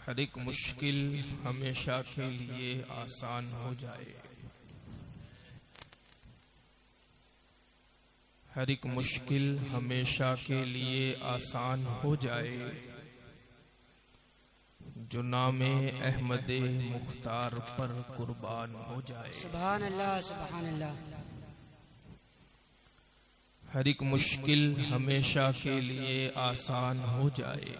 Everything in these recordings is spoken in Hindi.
हर एक मुश्किल हमेशा के लिए आसान हो जाए। हर एक मुश्किल हमेशा के लिए आसान हो जाए। जो नामे अहमदे मुख्तार पर कुर्बान हो जाए। सुभान अल्लाह, सुभान अल्लाह। हर एक मुश्किल हमेशा के लिए आसान हो जाए।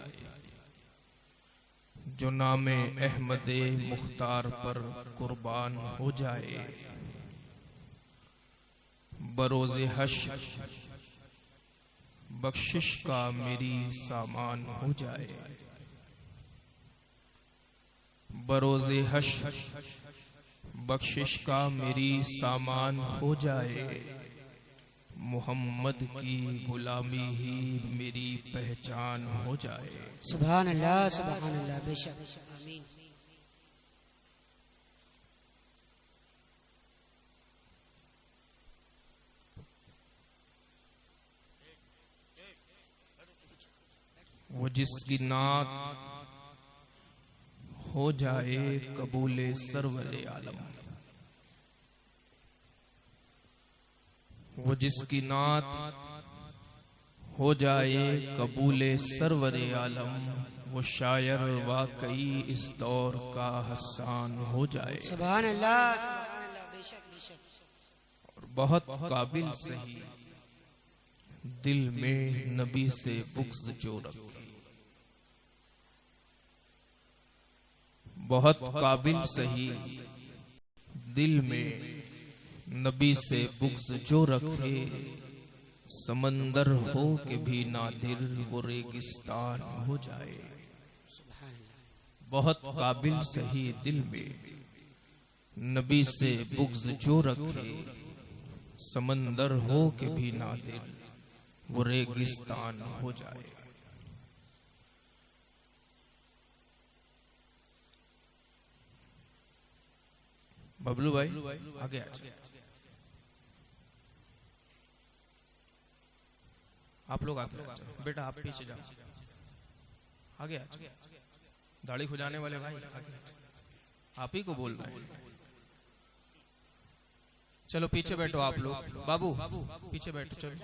जो नामे अहमदे मुख्तार पर कुर्बान हो जाए। बरोज़े हश्र बख्शिश का मेरी सामान हो जाए। बरोज़े हश्र बख्शिश का मेरी सामान हो जाए। मोहम्मद की गुलामी ही मेरी पहचान हो जाए। सुभान अल्लाह, सुभान अल्लाह। बेशक, आमीन। वो जिसकी नात हो जाए कबूले सरवरे आलम। वो जिसकी नात हो जाए कबूले सरवरे आलम। वो शायर वाकई इस दौर का हसान हो जाए। सुभान अल्लाह, सुभान अल्लाह। बेशक, बेशक। और बहुत काबिल सही दिल में नबी से बुग़्ज़ जो रखे। बहुत काबिल सही दिल में नबी से बुग़्ज़ जो रखे। समंदर हो के भी नादिर वो रेगिस्तान हो जाए। बहुत काबिल सही दिल में नबी से बुग़्ज़ जो रखे। समंदर हो के भी नादिर वो रेगिस्तान हो जाए। बबलू भाई आगे आ जाए। आप लोग आगे आ जाओ। बेटा आप पीछे जाओ, आगे आ जाओ। दाढ़ी खुजाने वाले भाई आगे आ जाओ। आप ही को बोल रहे हैं। चलो पीछे बैठो आप लोग। बाबू पीछे बैठो। चलो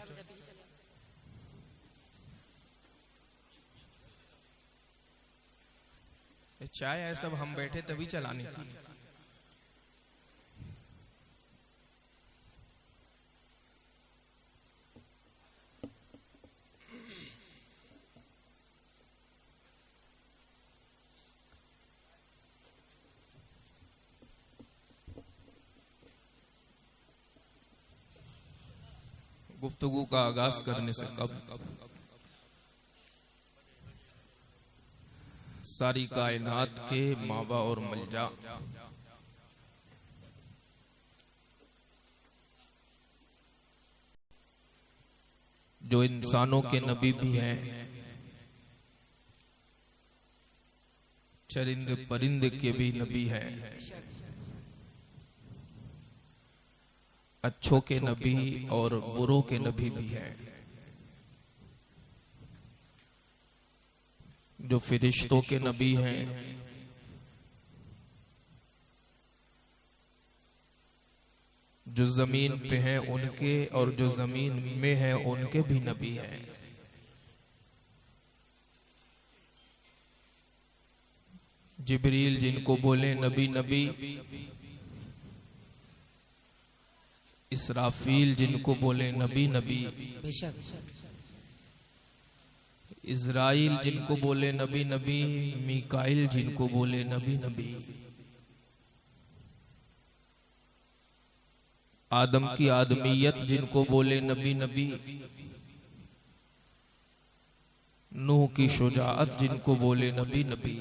चाय है सब हम बैठे तभी चलाने की। गुफ्तगू का आगाज करने से कब सारी कायनात के मावा और मलजा जो इंसानों के नबी भी हैं, चरिंद परिंद के भी नबी हैं, अच्छों के नबी और बुरों के नबी भी हैं, जो फिरिश्तों के नबी हैं, जो जमीन पे हैं उनके और जो जमीन में हैं उनके भी नबी हैं। जिब्रील जिनको बोले नबी नबी, इसराफील जिनको बोले नबी नबी, इज़राइल जिनको बोले नबी नबी, मीकाइल जिनको बोले नबी नबी, आदम की आदमियत जिनको बोले नबी नबी, नूह की शुजाअत जिनको बोले नबी नबी,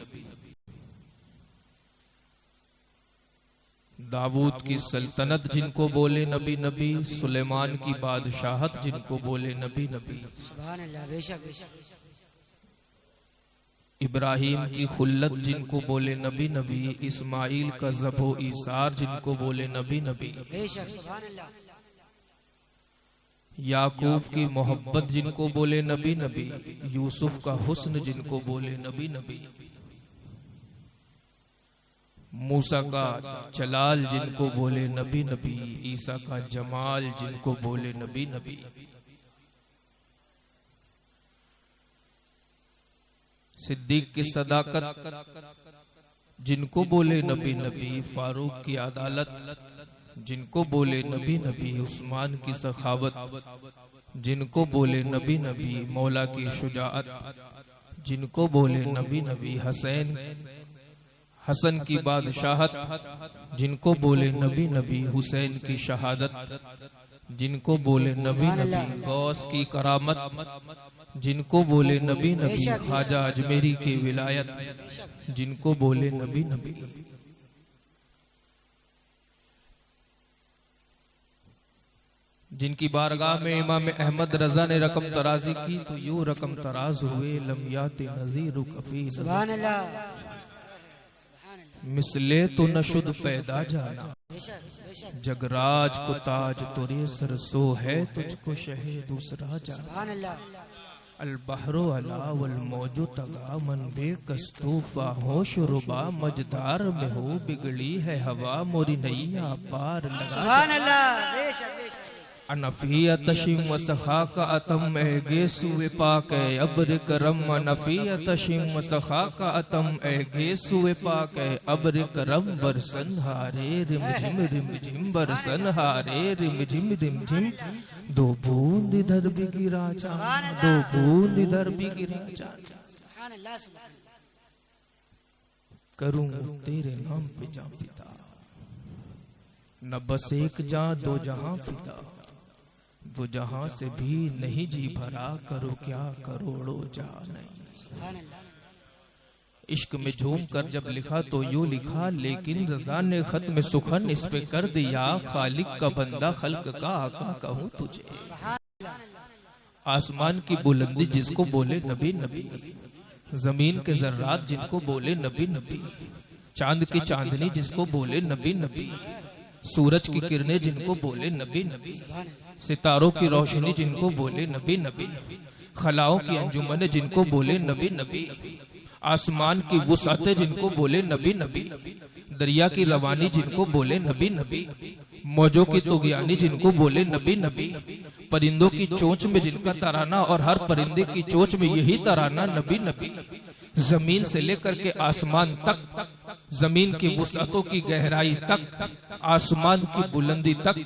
दाऊद की सल्तनत जिनको बोले नबी नबी, सुलेमान की बादशाहत जिनको बोले नबी नबी, सुभान अल्लाह। बेशक, बेशक। इब्राहिम की खुल्लत जिनको बोले नबी नबी, इस्माइल का ज़बो ईसार जिनको बोले नबी नबी, बेशक, सुभान अल्लाह। याकूब की मोहब्बत जिनको बोले नबी नबी, यूसुफ का हुस्न जिनको बोले नबी नबी, मूसा का जलाल जिनको बोले नबी नबी, ईसा का जमाल जिनको बोले नबी नबी। सिद्दीक की सदाकत जिनको बोले नबी नबी, फारूक की अदालत जिनको बोले नबी नबी, उस्मान की सखावत जिनको बोले नबी नबी, मौला की शुजाअत जिनको बोले नबी नबी, हसन की बादशाहत जिनको बोले नबी नबी, हुसैन की शहादत जिनको बोले नबी नबी, गौस की करामत जिनको बोले नबी नबी, ख्वाजा अजमेरी की विलायत जिनको बोले नबी नबी। जिनकी बारगाह में इमाम अहमद रजा ने रकम तराजी की तो यूं रकम तराज हुए, लम्यात नज़ीर कफी सुभान अल्लाह, मिसले तो नशुद पैदा जाना, बेशक बेशक, जगराज को ताज तुरे सरसो है, तुझको शहे दूसरा जाना। सुभान अल्लाह, अल बहरो अला वल मौजो तगा, मन बेकस्तूफा होश रुबा, मजदार में हो बिगड़ी है हवा, मोरी नैया पार लगा। सुभान अल्लाह, बेशक बेशक, अनफियत शिम सखा का अतम एगे सुए पाक अब्र करम, अनफियत शिम सखा का अतम एगे सुए पाक अब्र करम, बरसन हारे रिम झिम बरसन हारे रिम झिम, दो बूंद इधर भी गिरा जा, दो बूंद इधर भी गिरा जा, सुभान अल्लाह, सुभान अल्लाह, करूं तेरे नाम पे जा पिता, न बस एक जा दो जहां फिदा, दो जहां से भी नहीं जी भरा, करो क्या करोड़ों जा नहीं। सुभान अल्लाह, इश्क में झूम कर जब लिखा तो यूं लिखा, लेकिन रज़ा ने खत में सुखन इस पे कर दिया, खालिक का बंदा खल्क का आका कहूँ तुझे। आसमान की बुलंदी जिसको बोले नबी नबी, जमीन के जर्रात जिनको बोले नबी नबी, चांद की चांदनी जिसको बोले नबी नबी, सूरज की किरणें जिनको बोले नबी नबी, सितारों की रोशनी जिनको बोले नबी नबी, खलाओं की अंजुमन जिनको बोले नबी नबी, आसमान की वुसअतें जिनको बोले नबी नबी, दरिया की रवानी जिनको बोले नबी नबी, मौजों की तुगयानी जिनको बोले नबी नबी, परिंदों की चोंच में जिनका तराना और हर परिंदे की चोंच में यही तराना नबी नबी, जमीन से लेकर के आसमान तक, जमीन की वुसअतों की गहराई तक, आसमान की बुलंदी तक,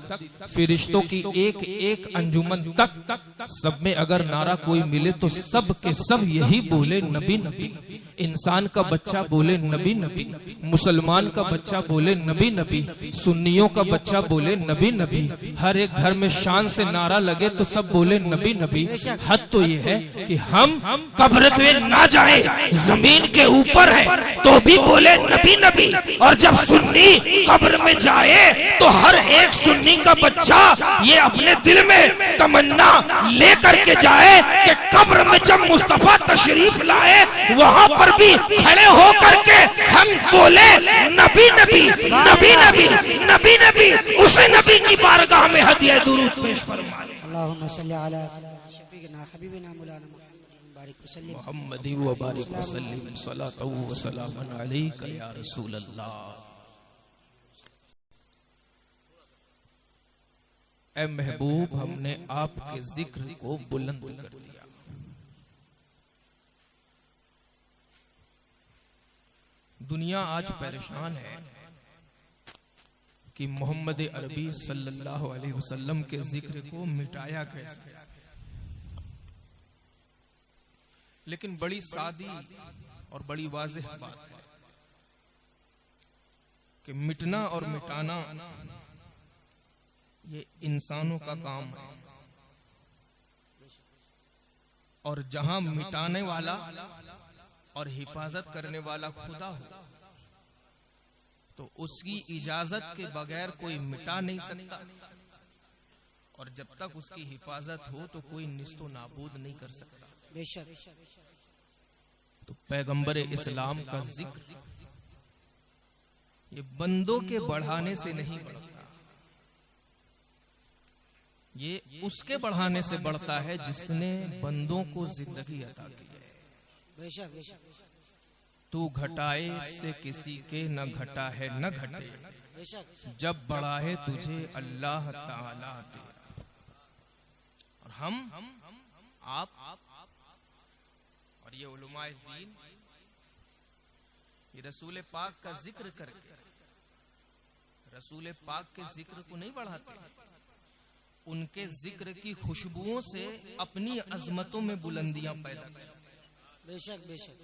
फिरिश्तों की एक एक अंजुमन तक, सब में अगर नारा कोई मिले तो सब के सब यही बोले नबी नबी। इंसान का बच्चा बोले नबी नबी, मुसलमान का बच्चा बोले नबी नबी, सुन्नियों का बच्चा बोले नबी नबी, हर एक घर में शान से नारा लगे तो सब बोले नबी नबी। हद तो ये है कि हम कब्र में ना जाए, जमीन के ऊपर है तो भी बोले नबी नबी, और जब सुन्नी कब्र में जाए तो हर एक सुन्नी का बच्चा ये अपने दिल में तमन्ना लेकर के जाए कि कब्र में जब मुस्तफा तशरीफ लाए वहां पर भी खड़े हो करके हम बोले नबी नबी नबी नबी नबी नबी, उसे नबी की बारगाह में हदिया दुरूद पेश फरमाए। अल्लाहुम्मा सल्ली अला शफीना हबीबिना मौलाना मुहम्मदी व बारिक व सल्लिम सलातु व सलामन अलैका या रसूल अल्लाह। ए महबूब, हमने आपके जिक्र को बुलंद कर दिया। दुनिया आज परेशान है कि मोहम्मद अरबी सल्लल्लाहु अलैहि वसल्लम के जिक्र को मिटाया कैसे। लेकिन बड़ी सादी और बड़ी वाज़ेह बात है कि मिटना और मिटाना ये इंसानों का काम है, और जहां मिटाने वाला और हिफाजत करने वाला खुदा हो तो उसकी इजाजत के बगैर कोई मिटा नहीं सकता, और जब तक उसकी हिफाजत हो तो कोई निस्तो नाबूद नहीं कर सकता। बेशक। तो पैगंबर इस्लाम का जिक्र ये बंदों के बढ़ाने से नहीं बढ़ता, ये उसके बढ़ाने से बढ़ता है जिसने बंदों को जिंदगी अता की है। बेशक बेशक। तू घटाए से किसी के न घटा है न घटे, बेशक जब बढ़ाए तुझे अल्लाह ताला दे। और हम आप और ये उलमाए दीन ये रसूल पाक का जिक्र करके रसूल पाक के जिक्र को नहीं बढ़ाते, उनके जिक्र की खुशबुओं से अपनी अजमतों में बुलंदियां पैदा करते। बेशक बेशक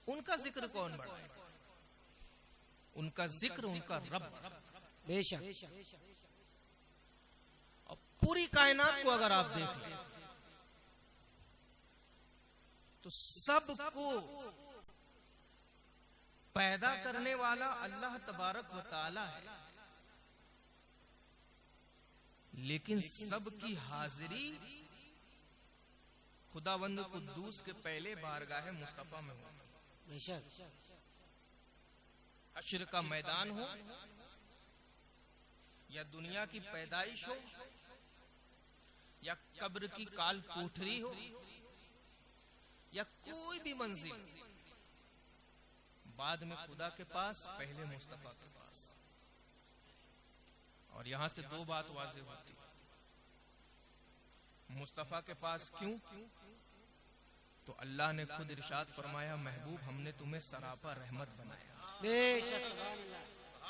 उनका जिक्र कौन बढ़ाए? उनका जिक्र उनका रब। बेशक अब पूरी कायनात को अगर आप देख लें तो सबको पैदा करने वाला अल्लाह तबारक व तआला है, लेकिन सबकी हाजिरी खुदावंद कुद्दूस के पहले बारगाह मुस्तफा में हो। बेशक हश्र का मैदान हो या दुनिया की पैदाइश हो या कब्र की काल कोठरी हो या कोई भी मंजिल, बाद में खुदा के पास, पहले मुस्तफा के पास। और यहां से दो बात वाज़ेह होती, मुस्तफा के पास क्यों? तो अल्लाह ने खुद इरशाद फरमाया, महबूब हमने तुम्हें सरापा रहमत बनाया। बेशक सुभान अल्लाह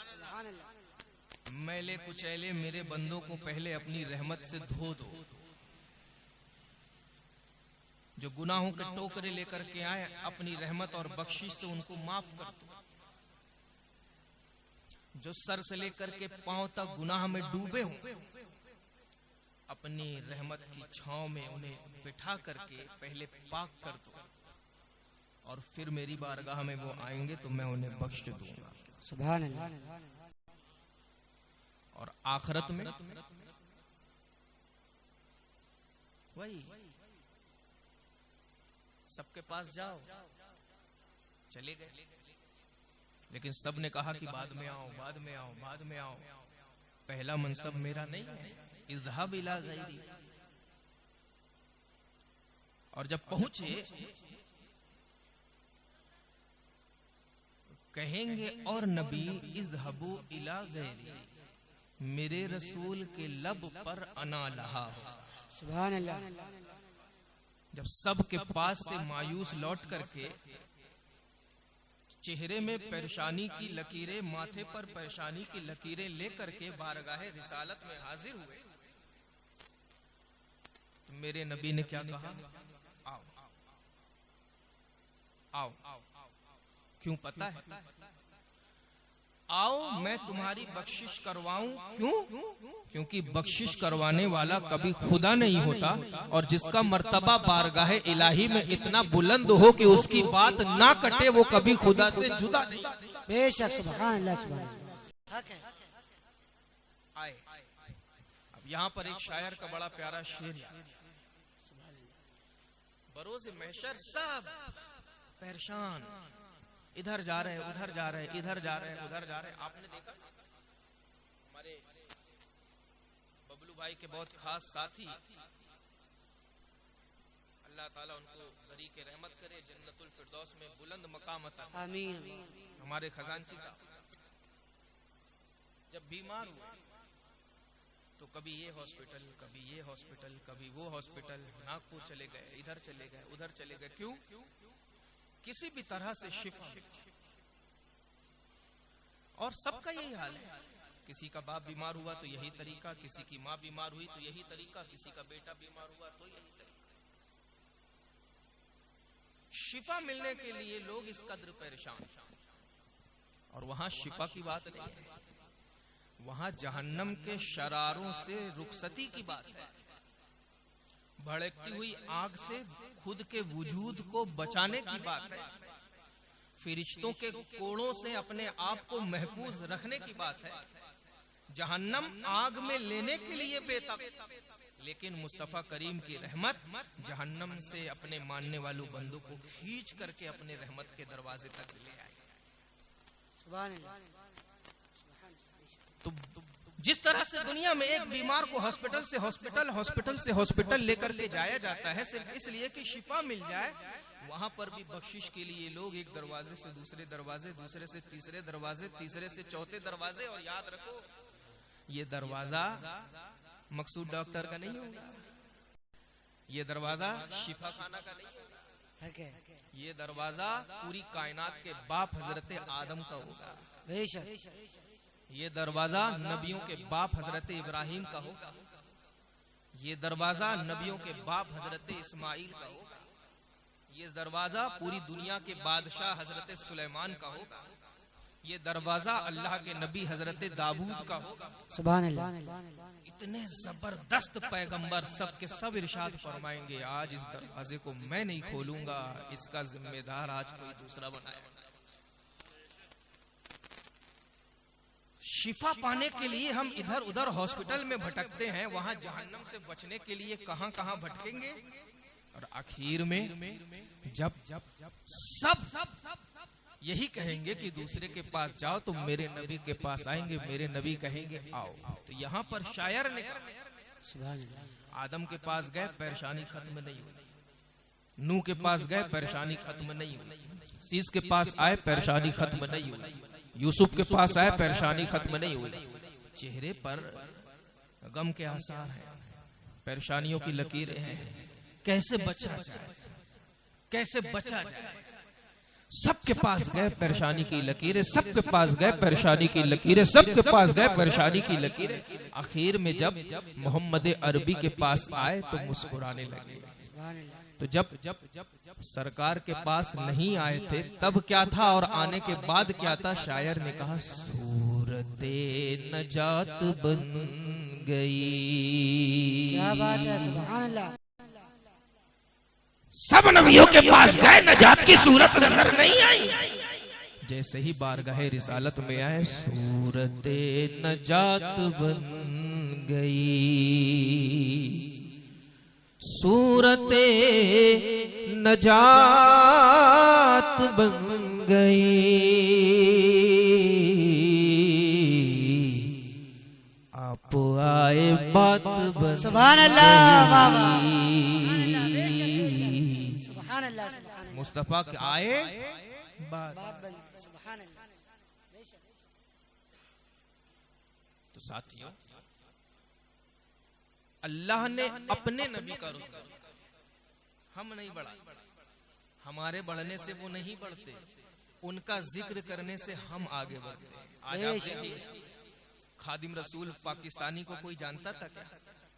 सुभान अल्लाह। मैले कुचैले मेरे बंदों को पहले अपनी रहमत से धो दो, जो गुनाहों के टोकरे लेकर के आए अपनी रहमत और बख्शिश से उनको माफ कर दो, जो सर से लेकर के पांव तक गुनाह में डूबे हों अपनी रहमत की छांव में उन्हें बिठा करके पहले पाक कर दो, और फिर मेरी बारगाह में वो आएंगे तो मैं उन्हें बख्श दूंगा। सुभान अल्लाह। और आखिरत में वही सबके पास जाओ, चले गए, लेकिन सब ने कहा कि बाद में आओ, बाद में आओ, बाद में आओ। पहला मनसब मेरा नहीं है, इज़हाब इला गैरी। और जब पहुंचे कहेंगे और नबी इज़हबू इला गैरी, मेरे रसूल के लब पर अना लहा। सुभान अल्लाह। जब सबके पास से मायूस लौट करके चेहरे में परेशानी की लकीरें, माथे पर परेशानी की लकीरें लेकर के बारगाहे रिसालत में हाजिर हुए, तो मेरे नबी ने क्या कहा? आओ आओ आओ। क्यों पता है? आओ मैं तुम्हारी बख्शिश करवाऊं। क्यों? क्योंकि बख्शिश करवाने वाला कभी खुदा नहीं होता, और जिसका मर्तबा बारगाहे इलाही में इतना बुलंद हो कि उसकी बात ना कटे, वो कभी खुदा से जुदा नहीं। बेशक सुभान अल्लाह सुभान अल्लाह। हक है। आए अब यहाँ पर एक शायर का बड़ा प्यारा शेर है। बरोज़ महशर सब परेशान, इधर जा रहे, उधर जा रहे, इधर जा रहे, उधर जा रहे। आपने देखा हमारे बबलू भाई के बहुत खास साथी, अल्लाह ताला उनको बरी के रहमत करे, जन्नतुल फिरदौस में बुलंद मकाम अता करे। आमीन। हमारे खजांची साहब जब बीमार हुए तो कभी ये हॉस्पिटल, कभी ये हॉस्पिटल, कभी वो हॉस्पिटल, नागपुर चले गए, इधर चले गए, उधर चले गए। क्यों? किसी भी तरह से शिफा। और सबका यही हाल है, किसी का बाप बीमार हुआ तो यही तरीका, किसी की माँ बीमार हुई तो यही तरीका, किसी का बेटा बीमार हुआ तो यही तरीका। शिफा मिलने के लिए लोग इस कदर परेशान। और वहां शिफा की बात नहीं है, वहां जहन्नम के शरारों से रुखसती की बात है। भड़कती हुई आग से खुद के वजूद को बचाने की बात है, फरिश्तों के कोड़ों से अपने आप को महफूज रखने की बात है। जहन्नम आग में लेने के लिए बेताब, लेकिन मुस्तफा करीम की रहमत जहन्नम से अपने मानने वालों बंदों को खींच करके अपने रहमत के दरवाजे तक ले आए। सुभान अल्लाह। तो जिस तरह से दुनिया में एक बीमार को हॉस्पिटल से हॉस्पिटल, हॉस्पिटल से हॉस्पिटल लेकर के जाया जाता है सिर्फ इसलिए कि शिफा मिल जाए, वहां पर भी बख्शिश के लिए लोग एक दरवाजे से दूसरे दरवाजे, दूसरे से तीसरे दरवाजे, तीसरे से चौथे दरवाजे। और याद रखो, ये दरवाजा मकसूद डॉक्टर का नहीं होगा, ये दरवाजा शिफा खाना का नहीं होगा, ये दरवाजा पूरी कायनात के बाप हजरत आदम का होगा। ये दरवाजा नबियों के बाप हजरत इब्राहिम का होगा, ये दरवाजा नबियों के बाप हजरत इस्माइल का होगा, ये दरवाजा पूरी दुनिया के बादशाह हजरत सुलेमान का होगा, ये दरवाजा अल्लाह के नबी हजरत दाऊद का होगा। सुभान अल्लाह। इतने जबरदस्त पैगंबर सब के सब इरशाद फरमाएंगे, आज इस दरवाजे को मैं नहीं खोलूंगा, इसका जिम्मेदार आज कोई दूसरा बनाएगा। शिफा पाने के लिए हम इधर उधर हॉस्पिटल में भटकते हैं, वहां जहन्नम से बचने के लिए कहां कहां भटकेंगे। और आखिर में जब सब यही कहेंगे कि दूसरे के पास जाओ, तो मेरे नबी के पास आएंगे, मेरे नबी कहेंगे आओ। तो यहाँ पर शायर ने आदम के पास गए, परेशानी खत्म नहीं हुई। नूह के पास गए, परेशानी खत्म नहीं हुई। सीस के पास आए, परेशानी खत्म नहीं हुई। यूसुफ के पास आए, परेशानी खत्म नहीं हुई। चेहरे पर गम के आसार हैं, परेशानियों की लकीरें हैं। कैसे बचा जाए, कैसे बचा जाए। सबके पास गए, परेशानी की लकीरें, सबके पास गए, परेशानी की लकीरें, सबके पास गए, परेशानी की लकीरें। आखिर में जब मोहम्मद अरबी के पास आए तो मुस्कुराने लगे। तो जब सरकार के पास नहीं आए थे तब क्या था और आने के बाद क्या था, शायर ने कहा सूरते नजात बन गई। क्या बात है, सुभान अल्लाह। सब नबियों के पास गए, नजात की सूरत नजर नहीं आई। जैसे ही बारगाहे रिसालत में आए, सूरते नजात बन गई, सूरते नजात बन गई। आप आए, बात बन सुभान अल्लाह, मुस्तफा के आए, बात। तो साथियों, अल्लाह ने अपने नबी का रुतबा हम नहीं बढ़ा, हमारे बढ़ने से वो नहीं बढ़ते, उनका जिक्र करने से हम आगे बढ़ते। आज आप देखिए, खादिम रसूल पाकिस्तानी को कोई जानता था क्या?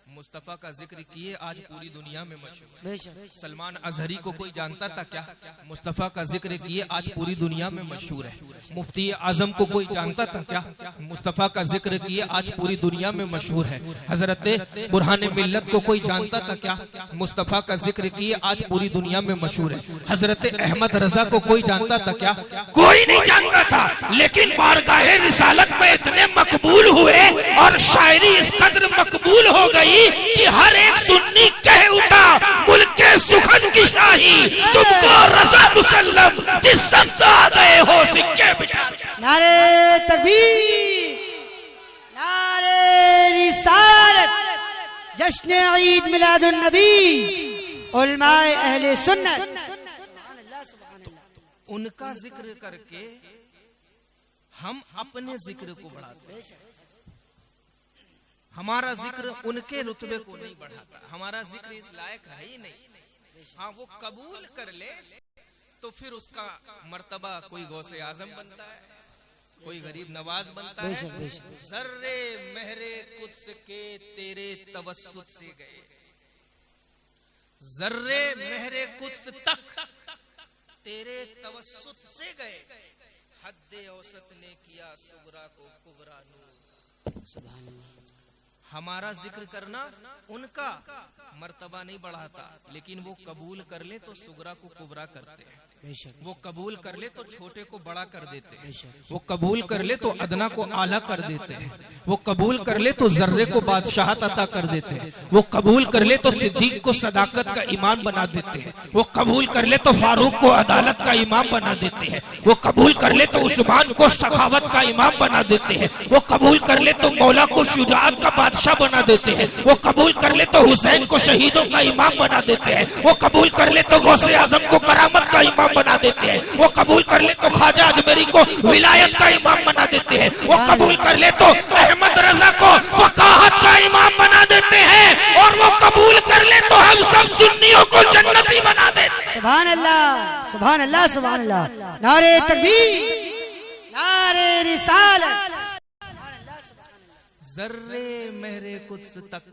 मुस्तफा का जिक्र किए आज पूरी दुनिया में मशहूर। सलमान अजहरी को कोई जानता था क्या? मुस्तफा का जिक्र किए आज पूरी दुनिया में मशहूर है। मुफ्ती आजम को कोई जानता था क्या? मुस्तफा का जिक्र किए आज पूरी दुनिया में मशहूर है। हजरत बुरहान मिल्लत को कोई जानता था क्या? मुस्तफा का जिक्र किए आज पूरी दुनिया में मशहूर है। हजरत अहमद रजा को कोई जानता था क्या? कोई नहीं जानता था, लेकिन बारगाहे रिसालत में इतने मकबूल हुए और शायरी इस कदर मकबूल हो गई कि हर एक सुन्नी कह उठा, मुल्क सुखन की शाही तुमको रज़ा मुसल्लम, जिस सब आ गए हो सिक्के बिठा। नारे तकबीर, नारे रिसालत, जश्न ईद मिलादुन नबी, उलमाए अहले सुन्नत। सुभान अल्लाह, सुभान अल्लाह। उनका जिक्र करके हम अपने जिक्र को बढ़ाते हैं। हमारा जिक्र उनके रुतबे को नहीं बढ़ाता, हमारा जिक्र इस लायक है ही नहीं। हाँ, वो कबूल कर ले तो फिर उसका मर्तबा कोई गौसे आजम बनता है, कोई गरीब नवाज बनता है। जर्रे महरे कुद्स के तेरे तवस्सुत से गए, जर्रे महरे कुद्स तक तेरे तवस्सुत से गए, हद्दे औसत ने किया सुगरा को कुबरा नूर। सुभान अल्लाह। हमारा जिक्र करना उनका मर्तबा नहीं बढ़ाता, लेकिन वो कबूल कर ले तो सुगरा को कुबरा करते हैं, वो कबूल कर ले तो छोटे को बड़ा कर देते हैं, वो कबूल कर ले तो अदना को आला कर देते हैं, वो कबूल कर ले तो जर्रे को बादशाहत अता कर देते हैं, वो कबूल कर ले तो सिद्दीक को सदाकत का इमाम बना देते हैं, वो कबूल कर ले तो फारूक को अदालत का इमाम बना देते हैं, वो कबूल कर ले तो उस्मान को सखावत का इमाम बना देते हैं, वो कबूल कर ले तो मौला को शुजाअत का बादशाह बना देते हैं, वो कबूल कर ले तो हुसैन को शहीदों का इमाम बना देते हैं, वो कबूल कर ले तो गौसे आजम को करामत का इमाम बना देते हैं, वो कबूल कर ले तो ख्वाजा अजमेरी को विलायत का इमाम बना देते हैं, वो कबूल कर ले तो अहमद रजा को फकाहत का इमाम बना देते हैं, और वो कबूल कर ले तो हम सब सुन्नियों को जन्नती बना देते हैं। सुभान अल्लाह, सुभान अल्लाह, सुभान अल्लाह। नारे तकबीर, नारे रिसालत। जर्रे मेरे कुद्स तक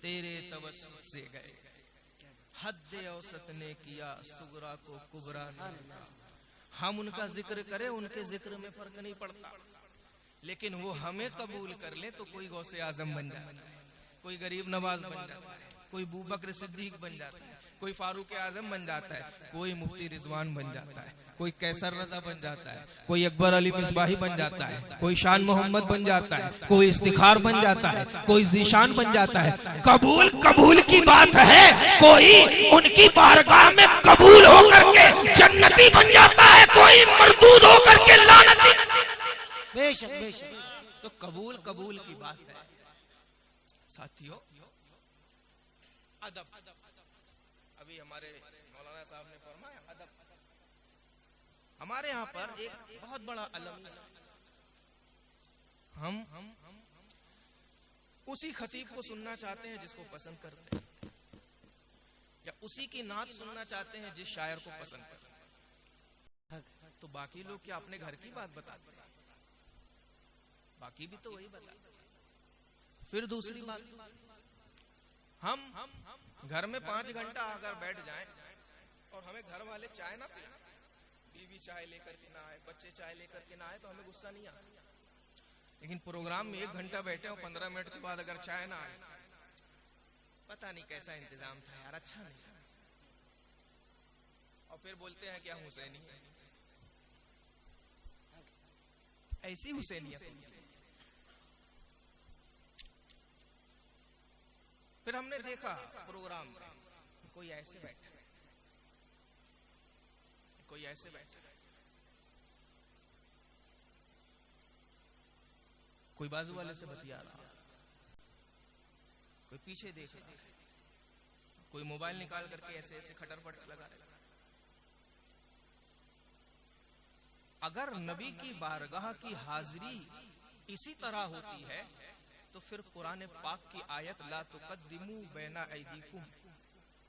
तेरे तवस्सुत से गए, हद औसत ने किया सुगरा को कुबरा ने। हम उनका जिक्र करें, उनके जिक्र में फर्क नहीं पड़ता, लेकिन वो हमें कबूल कर ले तो कोई गौसे आजम बन जाता है, कोई गरीब नवाज बन जाता है, कोई अबू बकर सिद्दीक बन जाता है, कोई फारूक आजम बन जाता है, कोई मुफ्ती रिजवान बन जाता है, कोई कैसर रजा बन जाता है, कोई अकबर अली मिसबाही बन जाता है, कोई शान मोहम्मद बन जाता है, कोई इस्तिखार बन जाता है, कोई जीशान बन जाता है। कबूल कबूल की बात है, कोई उनकी बारगाह में कबूल होकर के जन्नती बन जाता है, कोई मरदूद होकर के लानती। बेशक बेशक। तो कबूल कबूल की बात है साथियों। अदब, अभी हमारे मौलाना साहब ने फरमाया अदब। हमारे यहाँ पर एक बहुत बड़ा अलम, हम उसी खतीब को सुनना चाहते हैं जिसको पसंद करते हैं, या उसी की नात सुनना चाहते हैं जिस शायर को पसंद करते हैं। तो बाकी लोग क्या अपने घर की बात बताते हैं? बाकी भी तो वही बताते। फिर दूसरी बात, हम घर में 5 घंटा अगर बैठ जाएं और हमें घर वाले चाय ना पिलाएं, बीवी चाय लेकर के ना आए, बच्चे चाय लेकर के ना आए, तो हमें गुस्सा नहीं आता। लेकिन प्रोग्राम में 1 घंटा बैठे और 15 मिनट के बाद अगर चाय ना आए, पता नहीं कैसा इंतजाम था यार, अच्छा नहीं था, और फिर बोलते हैं कि हम हुसैनी हैं। ऐसी हुसैनियत। फिर हमने देखा प्रोग्राम में कोई ऐसे बैठा, कोई ऐसे बैठा, कोई बाजू वाले से बतिया रहा, कोई पीछे देख रहा, कोई मोबाइल निकाल करके ऐसे ऐसे खटर पटर लगा रहा। अगर नबी की बारगाह की हाजिरी इसी तरह होती है तो फिर कुरान पाक की आयत ला तुक़द्दिमू बैना ऐदीकुम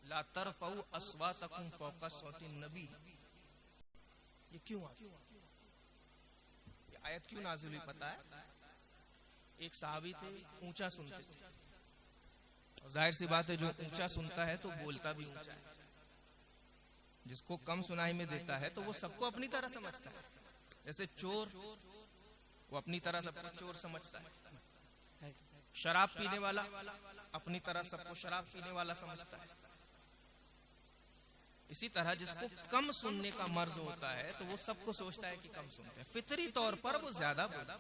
ला तरफ़ऊ अस्वातकुम फ़ौक़ा सौतिन नबी, ये क्यों आई? ये आयत क्यों नाज़िल हुई पता है? एक सहाबी थे, ऊंचा सुनते थे, और जाहिर सी बात है जो ऊंचा सुनता है तो बोलता भी ऊंचा है। जिसको कम सुनाई में देता है तो वो सबको अपनी तरह समझता है। जैसे चोर, वो अपनी तरह सबको चोर समझता है। शराब पीने वाला अपनी तरह सबको शराब पीने वाला समझता है। इसी तरह जिसको कम सुनने का मर्ज होता है तो वो सबको सोचता है कि कम सुनते हैं। फितरी तौर पर वो ज्यादा बोलता है,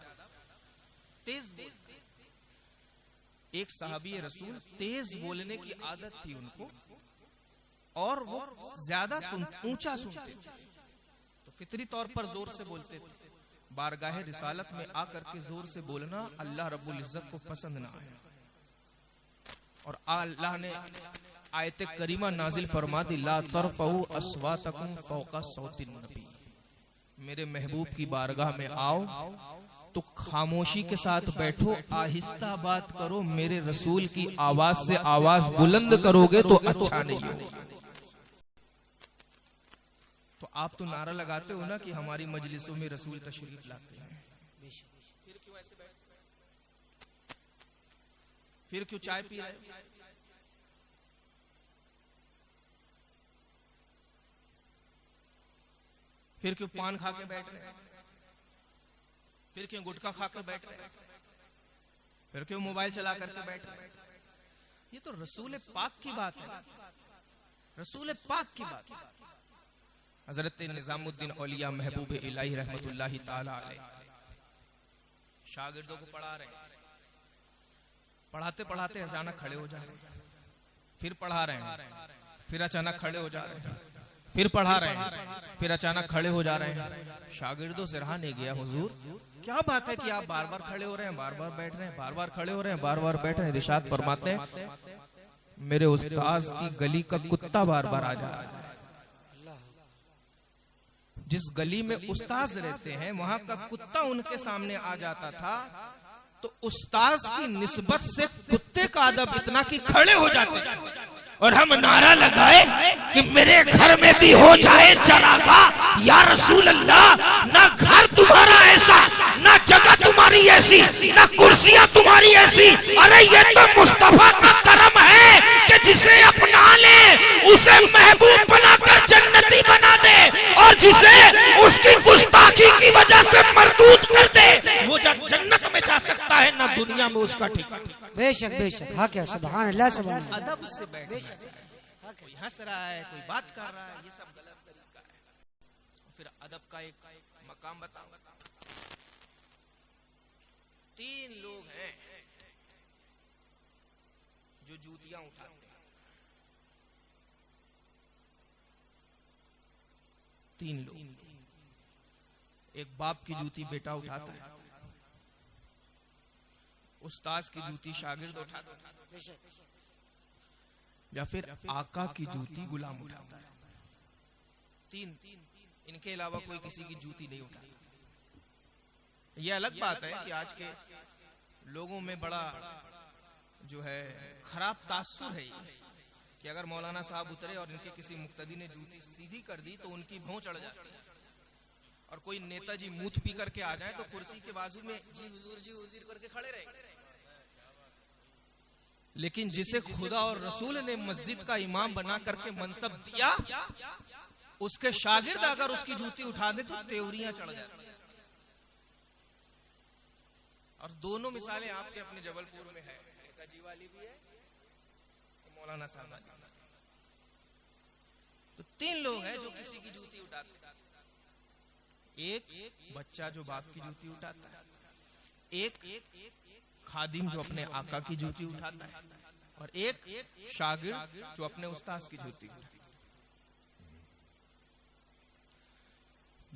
तेज बोलते। एक सहाबी रसूल तेज बोलने की आदत थी उनको, और वो ज्यादा ऊंचा सुनते थे, तो फितरी तौर पर जोर से बोलते थे। बारगाह रिसालत में आकर के जोर से बोलना अल्लाह रब्बुल इज्जत को पसंद ना आया, और अल्लाह ने आयत करीमा नाजिल फरमा दी ला तरफ़ऊ अस्वातकुम फ़ौक़ा सौतिन नबी। मेरे महबूब की बारगाह में आओ तो खामोशी के साथ बैठो, आहिस्ता बात करो, मेरे रसूल की आवाज से आवाज बुलंद करोगे तो अच्छा नहीं होगा। तो आप तो नारा लगाते हो ना कि हमारी मजलिसों में रसूल तशरीफ लाते हैं, फिर क्यों ऐसे बैठते? फिर क्यों चाय पी रहे? फिर क्यों पान खा के बैठ रहे? फिर क्यों गुटखा खा कर बैठ रहे? फिर क्यों मोबाइल चला करके बैठ रहे? ये तो रसूल पाक की बात है, रसूल पाक की बात है। हजरत निजामुद्दीन औलिया महबूब इलाही रहमतुल्लाहि ताला अलैह शागिर्दों को पढ़ा रहे, पढ़ाते पढ़ाते अचानक खड़े हो जा रहे, फिर पढ़ा रहे हैं, फिर अचानक खड़े हो जा रहे हैं, फिर पढ़ा रहे हैं, फिर अचानक खड़े हो जा रहे हैं। शागिर्दों से रहा नहीं गया, हुजूर क्या बात है कि आप बार बार खड़े हो रहे हैं, बार बार बैठ रहे हैं, बार बार खड़े हो रहे हैं, बार बार बैठ रहे हैं। इरशाद फरमाते हैं, मेरे उस्ताद की गली का कुत्ता बार बार आ जा रहा है। जिस गली में उस्ताद रहते हैं वहां का कुत्ता उनके सामने आ जाता था, तो उस्ताद की निस्बत से कुत्ते का अदब इतना कि खड़े हो जाते और हम नारा लगाए कि मेरे घर में भी हो जाए चरागाह या रसूल अल्लाह। ना घर तुम्हारा ऐसा, ना जगह तुम्हारी ऐसी, ना कुर्सियां तुम्हारी ऐसी। अरे ये तो मुस्तफा का करम है कि जिसे अपना ले उसे महबूब बनाकर जन्नती बना दे, और जिसे उसकी गुस्ताखी की वजह से मरदूद कर दे वो जन्नत में जा सकता है, ना दुनिया में उसका ठिकाना। बेशक बेशक, हाँ क्या, सुभान अल्लाह सुभान अल्लाह। अदब से बैठना चाहिए। कोई हंस रहा है, कोई बात कर रहा है, ये सब गलत तरीका है। फिर अदब का एक मकाम बताऊंगा। 3 लोग हैं जो जूतियां उठाते हैं। 3 लोग। एक बाप की जूती बेटा उठाता है, उस्ताद की जूती शागिर्द उठाता है, या फिर आका की जूती गुलाम उठाता है। 3, इनके अलावा कोई किसी की जूती नहीं उठाता। ये अलग बात है कि आज के लोगों में बड़ा जो है खराब तासुर है कि अगर मौलाना साहब उतरे और इनके किसी मुक्तदी ने जूती सीधी कर दी तो उनकी भौं चढ़ जाती है, और कोई नेताजी मूत पी करके आ जाए तो कुर्सी के बाजू में जी हुजूर करके खड़े रहे। लेकिन जिसे खुदा और रसूल ने मस्जिद का इमाम बना करके मनसब दिया, उसके शागिर्द अगर उसकी जूती उठा दे तो तेवरियां चढ़ जाती। और दोनों मिसालें आपके अपने जबलपुर में है, नेताजी वाली भी है, मौलाना साहब वाली। तो 3 लोग हैं जो किसी की जूती उठाते हैं। एक बच्चा जो बाप की जूती उठाता है, एक खादिम जो अपने आका की जूती उठाता है, और एक शागिर्द जो अपने उस्ताद की जूती उठाता है।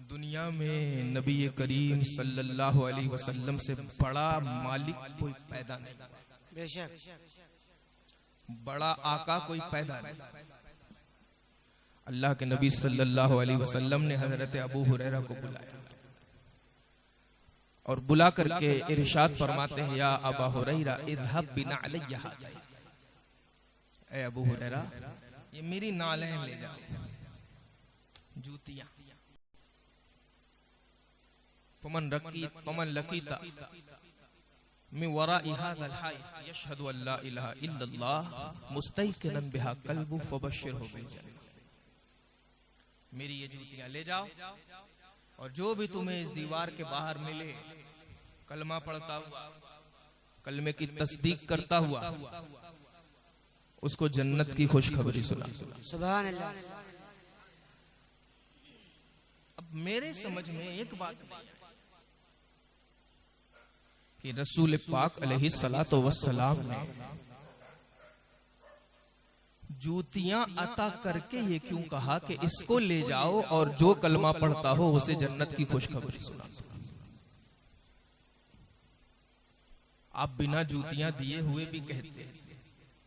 दुनिया में नबी करीम सल्लल्लाहु अलैहि वसल्लम से बड़ा मालिक कोई पैदा नहीं, बेशक बड़ा आका कोई पैदा नहीं। अल्लाह के नबी सल्लल्लाहु अलैहि वसल्लम ने हजरत अबू हुरैरा को बुलाया और बुला करके इरशाद फरमाते हैं, या अबा हुरैरा इज़हब बिना अलैया, ए अबू हुरैरा ये मेरी नालें ले जाओ, जूतियां। फमन लकीता मिन वराइ हाज़ल हाय यशहदु अल्ला इलाहा इल्लल्लाह मुस्तयकिनन बिहा क़ल्बु फबश्शिरहु बिल जन्नह। मेरी ये जूतियां ले जाओ, और जो भी तुम्हें इस दीवार के बाहर मिले कलमा पढ़ता हुआ, कलमे की तस्दीक करता हुआ, उसको जन्नत की खुशखबरी सुना। सुभान अल्लाह। अब मेरे समझ में एक बात नहीं है कि रसूल पाक अलैहिस्सलातु वस्सलाम ने जूतियां अता करके ये क्यों कहा कि इसको ले जाओ और जो कलमा पढ़ता हो उसे जन्नत की खुशखबरी सुना। आप बिना जूतियां दिए हुए भी कहते हैं,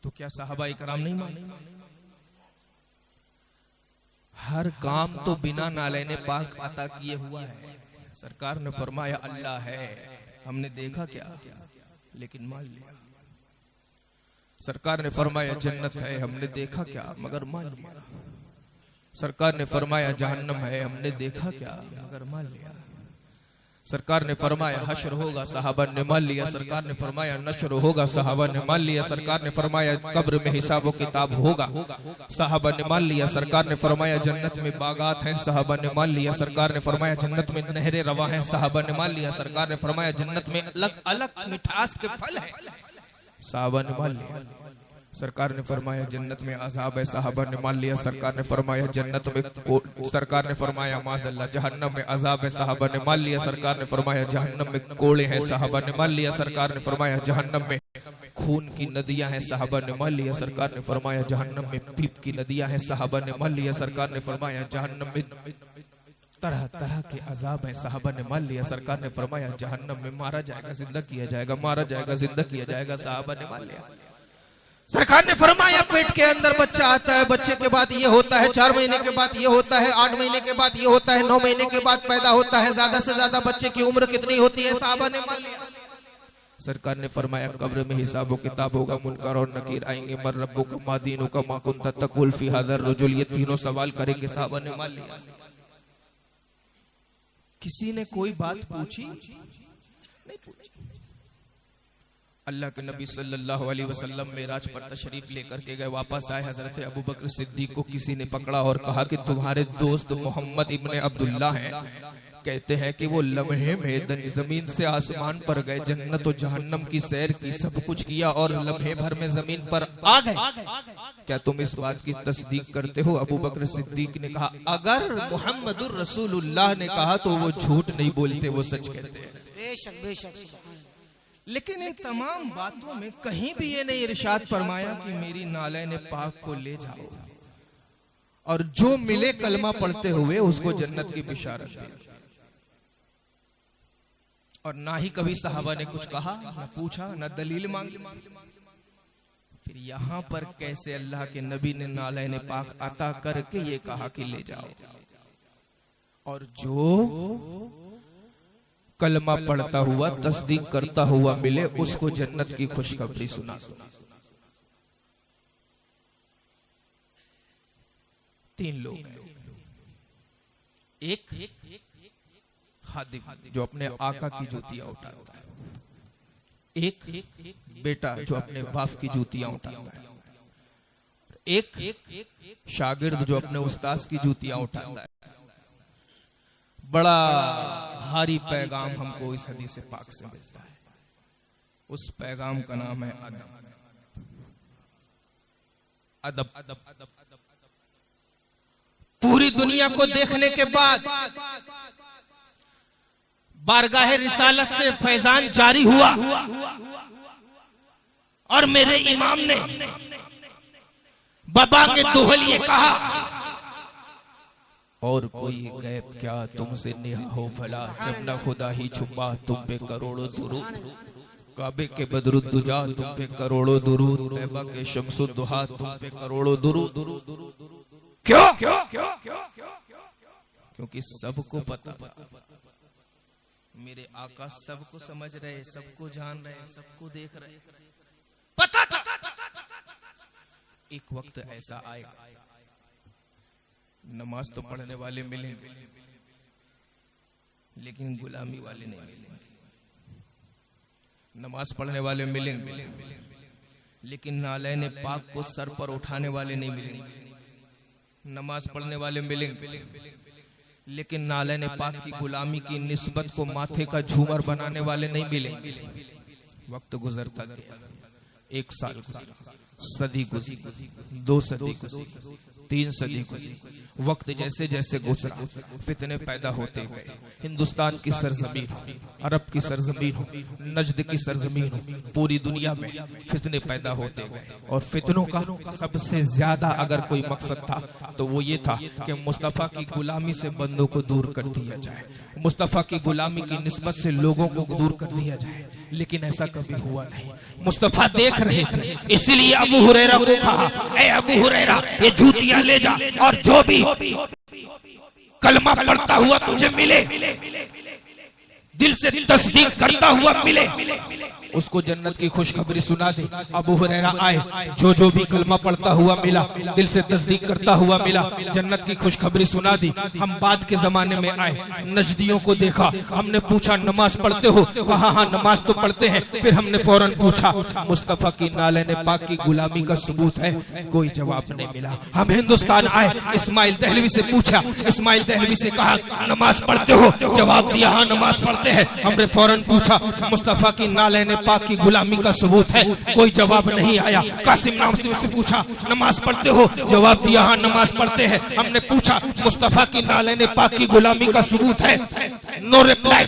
तो क्या साहबा इकराम नहीं माने? हर काम तो बिना नालेने पाक अता किए हुआ है। सरकार ने फरमाया अल्लाह है, हमने देखा क्या, लेकिन मान लिया। सरकार ने फरमाया जन्नत है, हमने देखा क्या, मगर मान लिया। सरकार ने फरमाया जहन्नम है, हमने देखा क्या, मगर मान लिया। सरकार ने फरमाया हश्र होगा, सहाबा ने मान लिया। सरकार ने फरमाया नश्र होगा, सहाबा ने मान लिया। सरकार ने फरमाया कब्र में हिसाब व किताब होगा, सहाबा ने मान लिया। सरकार ने फरमाया जन्नत में बागात हैं, सहाबा ने मान लिया। सरकार ने फरमाया जन्नत में नहरें रवा हैं, सहाबा ने मान लिया। सरकार ने फरमाया जन्नत में अलग अलग मिठास के फल हैं, सहाबा ने मान लिया। सरकार ने फरमाया जन्नत में अजाब है, साहबा ने मान लिया। सरकार ने फरमाया सरकार ने फरमाया माज़अल्लाह जहन्नम में अजाब है, साहबा ने मान लिया। सरकार ने फरमाया जहन्नम में कोड़े हैं, साहबा ने मान लिया। सरकार ने फरमाया जहन्नम में खून की नदियां हैं, साहबा ने मान लिया। सरकार ने फरमाया जहन्नम में पीप की नदियां हैं, साहबा ने मान लिया। सरकार ने फरमाया जहन्नम में तरह तरह के अजाब है, साहबा ने मान लिया। सरकार ने फरमाया जहन्नम में मारा जाएगा, जिंदा किया जाएगा, मारा जाएगा, जिंदा किया जाएगा, साहबा ने मान लिया। सरकार ने फरमाया पेट के अंदर बच्चा आता है, बच्चे के बाद ये होता है, 4 महीने के बाद ये होता है, 8 महीने के बाद ये होता है, 9 महीने के बाद पैदा होता है, ज्यादा से ज्यादा बच्चे की उम्र कितनी होती है, साहबा ने मान लिया। सरकार ने फरमाया कब्र में हिसाब किताब होगा, मुनकर और नकीर आएंगे, मर रब्बु का मा दीनु का मा कुंता तकुल फी हाज़र रजुल, ये तीनों सवाल करेंगे, साहबा ने मान लिया। किसी ने कोई बात पूछी नहीं पूछी। अल्लाह के नबी सल्लल्लाहु अलैहि वसल्लम मेराज पर तशरीफ लेकर के गए, वापस आए। हजरत अबू बकर सिद्दीक को किसी ने पकड़ा और कहा कि तुम्हारे दोस्त मोहम्मद इब्ने अब्दुल्ला हैं, कहते हैं कि वो लम्हे में जमीन से आसमान पर गए, जन्नत और जहन्नम की सैर की, सब कुछ किया और लम्हे भर में जमीन पर आ गए। क्या तुम इस बात की तस्दीक करते हो? अबू बकर सिद्दीक ने कहा अगर मुहम्मदुर रसूलुल्लाह ने कहा तो वो झूठ नहीं बोलते, वो सच कहते हैं। बेशक बेशक। लेकिन इन तमाम बातों में कहीं भी ये नहीं इरशाद फरमाया कि मेरी नालैन पाक को ले जाओ और जो मिले कलमा पढ़ते हुए उसको जन्नत की बिशारत दे। और ना ही कभी सहाबा ने कुछ कहा, न पूछा, न दलील मांगी। फिर यहाँ पर कैसे अल्लाह के नबी ने नालैन पाक अता करके ये कहा कि ले जाओ, और जो कलमा पढ़ता हुआ तस्दीक करता हुआ मिले उसको जन्नत की खुशखबरी सुना। 3 लोग हैं। एक खादिम जो अपने आका की जूतियां उठाता है, एक बेटा जो अपने बाप की जूतियां उठाता है, एक शागिर्द जो अपने उस्ताद की जूतियां उठाता है। बड़ा भारी पैगाम हमको इस हदीस पाक से मिलता है। उस पैगाम का नाम है अदब। अदब पूरी दुनिया को देखने के बाद बारगाह रिसालत से फैजान जारी हुआ और मेरे इमाम ने बाबा के दोहलिए कहा, और कोई गैब क्या तुमसे नेहा हो भला, जब न खुदा ही छुपा तुम पे करोड़ों दुरूद, काबे के बदरुद्दुजा तुम पे करोड़ों दुरूद, तैबा के शम्सुद्दुहा तुम पे करोड़ों दुरूद। क्यों? क्योंकि सबको पता मेरे आका सबको समझ रहे, सबको जान रहे, सबको देख रहे, पता था। एक वक्त ऐसा आएगा नमाज तो पढ़ने वाले मिलेंगे लेकिन गुलामी वाले नहीं मिलेंगे। नमाज पढ़ने वाले मिलेंगे लेकिन नालैन पाक को सर पर उठाने वाले नहीं मिलेंगे। नमाज पढ़ने वाले मिलेंगे लेकिन नालैन पाक की गुलामी की निस्बत को माथे का झूमर बनाने वाले नहीं मिलेंगे। वक्त गुजरता गया, 1 साल गुजरा, सदी गुजरी, 2 सदी गुजरी, 3 सदी गुजरी। वक्त जैसे जैसे गुजरा फितने पैदा होते गए। हिंदुस्तान की सरजमीन हो, अरब की सरजमीन हो, नजद की सरजमीन हो, पूरी दुनिया में फितने पैदा होते गए। और फितनों का सबसे ज्यादा अगर कोई मकसद था तो वो ये था कि मुस्तफा की गुलामी से बंदों को दूर कर दिया जाए, मुस्तफा की गुलामी की निस्बत से लोगों को दूर कर दिया जाए। लेकिन ऐसा कभी हुआ नहीं। मुस्तफा देख रहे थे, इसलिए अबू हुरैरा को कहा, ए अबू हुरैरा ये जूतियां ले जा और जो भी कलमा पढ़ता हुआ तुझे मिले, दिल से तस्दीक करता हुआ मिले, उसको जन्नत की खुशखबरी सुना दे। अबू हुरैरा आए, जो भी कलमा पढ़ता हुआ मिला, दिल से तस्दीक करता हुआ मिला, जन्नत की खुशखबरी सुना दी। हम बाद के जमाने में आए, नजदियों को देखा, हमने पूछा नमाज पढ़ते हो? कहा हाँ नमाज तो पढ़ते हैं। फिर हमने फौरन पूछा मुस्तफा की नालैन पाक की गुलामी का सबूत है? कोई जवाब नहीं मिला। हम हिंदुस्तान आए, इस्माइल दहलवी से पूछा, इस्माइल दहलवी से कहा नमाज पढ़ते हो? जवाब दिया हाँ नमाज पढ़ते हैं। हमने फौरन पूछा मुस्तफा की नालैन पाक की गुलामी का सबूत है। कोई जवाब नहीं आया। कासिम नाम से उससे पूछा नमाज पढ़ते हो? जवाब दिया हाँ नमाज पढ़ते हैं। हमने पूछा मुस्तफा की नालैन पाक की गुलामी का सबूत है? नो रिप्लाई,